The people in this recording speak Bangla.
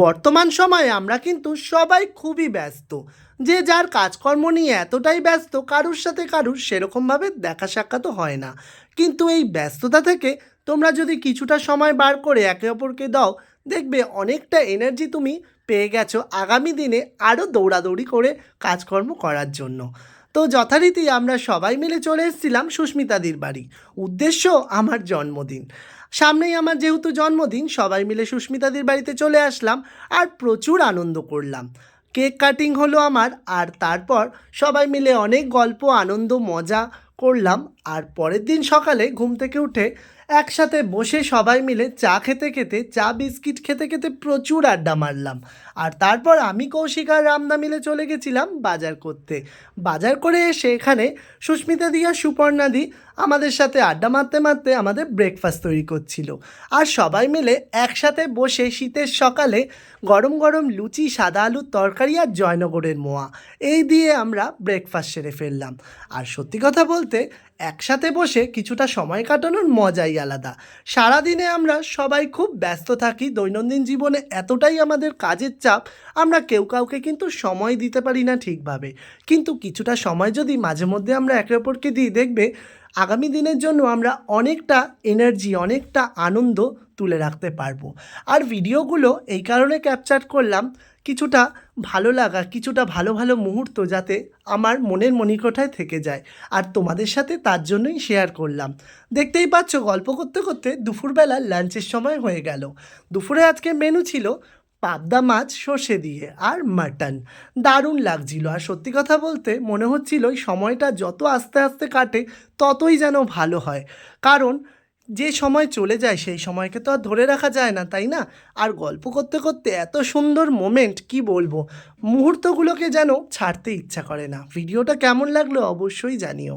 বর্তমান সময়ে আমরা কিন্তু সবাই খুবই ব্যস্ত। যে যার কাজকর্ম নিয়ে এতটাই ব্যস্ত, কারুর সাথে কারুর সেরকমভাবে দেখা সাক্ষাৎও হয় না। কিন্তু এই ব্যস্ততা থেকে তোমরা যদি কিছুটা সময় বার করে একে অপরকে দাও, দেখবে অনেকটা এনার্জি তুমি পেয়ে গেছো আগামী দিনে আরও দৌড়াদৌড়ি করে কাজকর্ম করার জন্য। তো যথারীতি আমরা সবাই মিলে চলে এসেছিলাম সুস্মিতাদির বাড়ি। উদ্দেশ্য আমার জন্মদিন। সামনেই আমার যেহেতু জন্মদিন, সবাই মিলে সুস্মিতাদির বাড়িতে চলে আসলাম আর প্রচুর আনন্দ করলাম। কেক কাটিং হলো আমার, আর তারপর সবাই মিলে অনেক গল্প আনন্দ মজা করলাম। আর পরের দিন সকালে ঘুম থেকে উঠে একসাথে বসে সবাই মিলে চা খেতে খেতে, চা বিস্কিট খেতে খেতে প্রচুর আড্ডা মারলাম। আর তারপর আমি, কৌশিক আর রামদা মিলে চলে গেছিলাম বাজার করতে। বাজার করে এসে এখানে সুস্মিতাদি আর সুপর্ণাদি আমাদের সাথে আড্ডা মারতে মারতে আমাদের ব্রেকফাস্ট তৈরি করছিল। আর সবাই মিলে একসাথে বসে শীতের সকালে গরম গরম লুচি, সাদা আলুর তরকারি আর জয়নগরের মোয়া, এই দিয়ে আমরা ব্রেকফাস্ট সেরে ফেললাম। আর সত্যি কথা বলতে, একসাথে বসে কিছুটা সময় কাটানোর মজাই আলাদা। সারাদিনে আমরা সবাই খুব ব্যস্ত থাকি, দৈনন্দিন জীবনে এতটাই আমাদের কাজের চাপ, আমরা কেউ কাউকে কিন্তু সময় দিতে পারি না ঠিকভাবে। কিন্তু কিছুটা সময় যদি মাঝে মধ্যে আমরা একে অপরকে দিই, দেখবে আগামী দিনের জন্য আমরা অনেকটা এনার্জি, অনেকটা আনন্দ তুলে রাখতে পারবো। আর ভিডিওগুলো এই কারণে ক্যাপচার করলাম, কিছুটা ভালো লাগা, কিছুটা ভালো ভালো মুহূর্ত যাতে আমার মনের মণিকোঠায় থেকে যায়। আর তোমাদের সাথে তার জন্যই শেয়ার করলাম। দেখতেই পাচ্ছ, গল্প করতে করতে দুপুরবেলা লাঞ্চের সময় হয়ে গেল। দুপুরে আজকে মেনু ছিল পাবদা মাছ সর্ষে দিয়ে আর মাটন। দারুণ লাগছিল। আর সত্যি কথা বলতে মনে হচ্ছিল এই সময়টা যত আস্তে আস্তে কাটে ততই যেন ভালো হয়। কারণ যে সময় চলে যায় সেই সময়কে তো আর ধরে রাখা যায় না, তাই না? আর গল্প করতে করতে এত সুন্দর মোমেন্ট, কি বলবো, মুহূর্তগুলোকে যেন ছাড়তে ইচ্ছা করে না। ভিডিওটা কেমন লাগলো অবশ্যই জানিও।